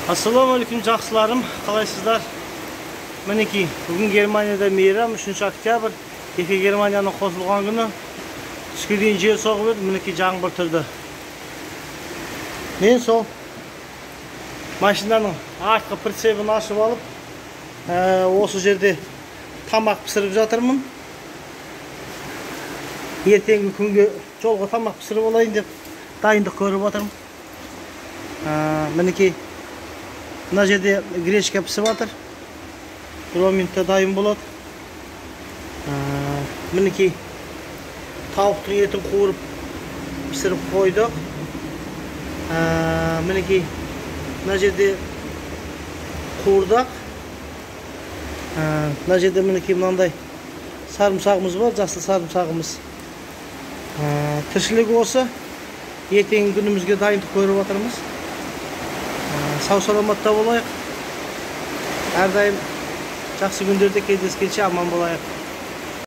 Assalamualaikum жақсыларым, қалайсыздар? Мінекей, бүгін Германияда мейрам 3 октябрь, Ефе Германияның қосылған күні. Түске дейін жел соғып еді, мінекей жаңбыр тұрды. Мен сол машинаның артқы прицебін ашып алып, осы жерде тамақ пісіріп жатырмын. Ертеңгі күнге жолға тамақ пісіріп алайын деп дайындық көріп отырмын. Мінекей, мына жерде гречка пісіп жатыр. 1 минутта дайын болады. Мінекей, тауықтың етін қуырып пісіріп қойдық. Мінекей, мына жерде қуырдақ. Мына жерде мінекей мынандай сарымсағымыз бар, жасыл сарымсағымыз. Тіршілік осы. Ертеңгі күнімізге дайындық көріп отырмыз. Сау саламатта болайық. Әрдайым жақсы күндерде кездескенше аман болайық.